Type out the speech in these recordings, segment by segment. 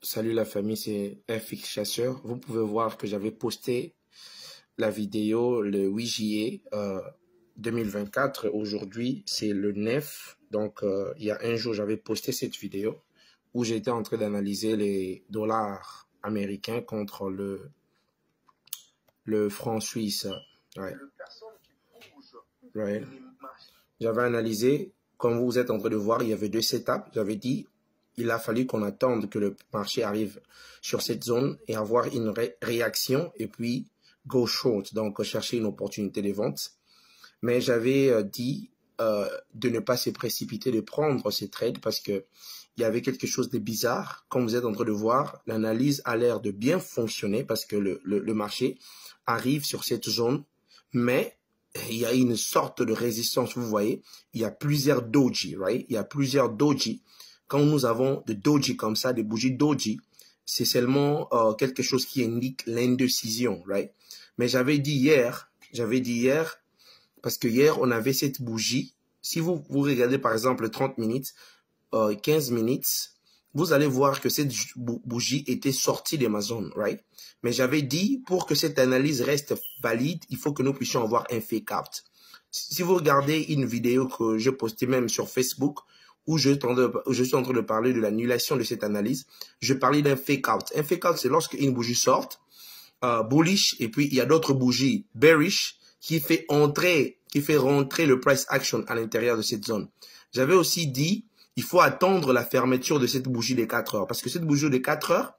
Salut la famille, c'est FX Chasseur. Vous pouvez voir que j'avais posté la vidéo le 8 juillet 2024. Aujourd'hui, c'est le 9. Donc, il y a un jour, j'avais posté cette vidéo où j'étais en train d'analyser les dollars américains contre le franc suisse. Ouais. Ouais. J'avais analysé, comme vous êtes en train de voir, il y avait deux setups. J'avais dit, il a fallu qu'on attende que le marché arrive sur cette zone et avoir une réaction et puis go short, donc chercher une opportunité de vente. Mais j'avais dit de ne pas se précipiter, de prendre ces trades parce que il y avait quelque chose de bizarre. Comme vous êtes en train de voir, l'analyse a l'air de bien fonctionner parce que le marché arrive sur cette zone, mais il y a une sorte de résistance, vous voyez. Il y a plusieurs doji, right? Il y a plusieurs doji. Quand nous avons des doji comme ça, des bougies doji, c'est seulement quelque chose qui indique l'indécision, right? Mais j'avais dit hier, parce que hier, on avait cette bougie. Si vous regardez par exemple 30 minutes, 15 minutes, vous allez voir que cette bougie était sortie de ma zone, right? Mais j'avais dit, pour que cette analyse reste valide, il faut que nous puissions avoir un fake out. Si vous regardez une vidéo que je postais même sur Facebook, où je suis en train de parler de l'annulation de cette analyse, je parlais d'un fake out. Un fake out, c'est lorsque une bougie sort, bullish, et puis il y a d'autres bougies bearish qui fait rentrer le price action à l'intérieur de cette zone. J'avais aussi dit, il faut attendre la fermeture de cette bougie des 4 heures. Parce que cette bougie des 4 heures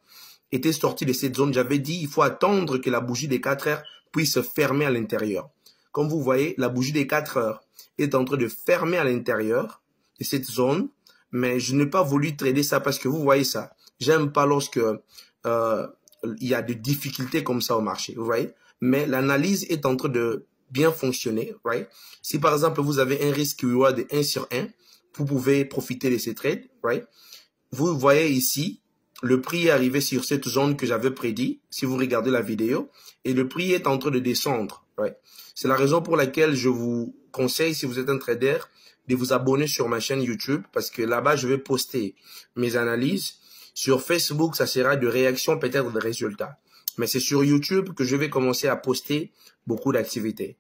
était sortie de cette zone. J'avais dit, il faut attendre que la bougie des 4 heures puisse fermer à l'intérieur. Comme vous voyez, la bougie des 4 heures est en train de fermer à l'intérieur de cette zone. Mais je n'ai pas voulu trader ça parce que vous voyez ça. J'aime pas lorsque il y a des difficultés comme ça au marché. Vous voyez? Mais l'analyse est en train de bien fonctionner. Right? Si par exemple, vous avez un risque reward de 1 sur 1, vous pouvez profiter de ces trades, right? Vous voyez ici, le prix est arrivé sur cette zone que j'avais prédit, si vous regardez la vidéo, et le prix est en train de descendre, right? C'est la raison pour laquelle je vous conseille, si vous êtes un trader, de vous abonner sur ma chaîne YouTube, parce que là-bas, je vais poster mes analyses. Sur Facebook, ça sera de réactions, peut-être de résultats. Mais c'est sur YouTube que je vais commencer à poster beaucoup d'activités.